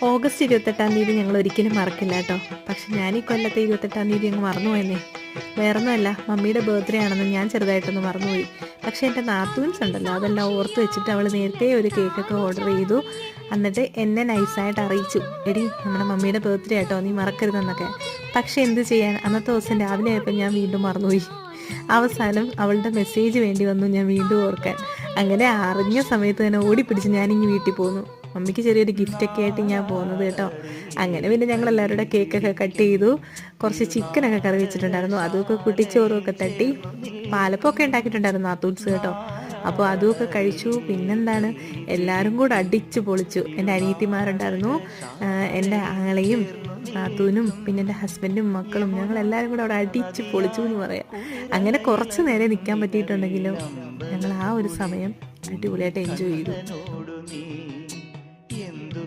August 28-ാം തീയതി ഞങ്ങൾ ഒരിക്കലും മറക്കില്ല കേട്ടോ. പക്ഷെ ഞാൻ ഈ കൊല്ലത്തെ 28-ാം തീയതി അങ്ങ് മറന്നുപോയെന്നേ. വേറൊന്നുമല്ല, മമ്മിയുടെ ബർത്ത്ഡേ ആണെന്ന് ഞാൻ ചെറുതായിട്ടൊന്ന് മറന്നുപോയി. പക്ഷേ എൻ്റെ നാത്തൂൻസ് ഉണ്ടല്ലോ, അതെല്ലാം ഓർത്ത് വെച്ചിട്ട് അവൾ നേരത്തെ ഒരു കേക്കൊക്കെ ഓർഡർ ചെയ്തു. എന്നിട്ട് എന്നെ നൈസായിട്ട് അറിയിച്ചു, എടി നമ്മുടെ മമ്മിയുടെ ബർത്ത്ഡേ ആട്ടോ, നീ മറക്കരുതെന്നൊക്കെ. പക്ഷെ എന്ത് ചെയ്യാൻ, അന്നത്തെ ദിവസം രാവിലെ ആയപ്പോൾ ഞാൻ വീണ്ടും മറന്നുപോയി. അവസാനം അവളുടെ മെസ്സേജ് വേണ്ടി വന്നു ഞാൻ വീണ്ടും ഓർക്കാൻ. അങ്ങനെ അറിഞ്ഞ സമയത്ത് തന്നെ ഓടിപ്പിടിച്ച് ഞാനിങ്ങ് വീട്ടിൽ പോന്നു. മമ്മിക്ക് ചെറിയൊരു ഗിഫ്റ്റൊക്കെ ആയിട്ട് ഞാൻ പോകുന്നത് കേട്ടോ. അങ്ങനെ പിന്നെ ഞങ്ങൾ എല്ലാവരുടെ കേക്കൊക്കെ കട്ട് ചെയ്തു. കുറച്ച് ചിക്കനൊക്കെ കറി വെച്ചിട്ടുണ്ടായിരുന്നു, അതൊക്കെ കുട്ടിച്ചോറുമൊക്കെ തട്ടി. പാലപ്പമൊക്കെ ഉണ്ടാക്കിയിട്ടുണ്ടായിരുന്നു നാത്തൂൻസ് കേട്ടോ. അപ്പോൾ അതുമൊക്കെ കഴിച്ചു. പിന്നെന്താണ്, എല്ലാവരും കൂടെ അടിച്ച് പൊളിച്ചു. എൻ്റെ അനിയത്തിമാരുണ്ടായിരുന്നു, എൻ്റെ ആങ്ങളെയും നാത്തൂനും പിന്നെ എൻ്റെ ഹസ്ബൻഡും മക്കളും, ഞങ്ങളെല്ലാവരും കൂടെ അവിടെ അടിച്ച് പൊളിച്ചു എന്ന് പറയാം. അങ്ങനെ കുറച്ച് നേരം നിൽക്കാൻ പറ്റിയിട്ടുണ്ടെങ്കിലും ഞങ്ങൾ ആ ഒരു സമയം അടിപൊളിയായിട്ട് എൻജോയ് ചെയ്തു.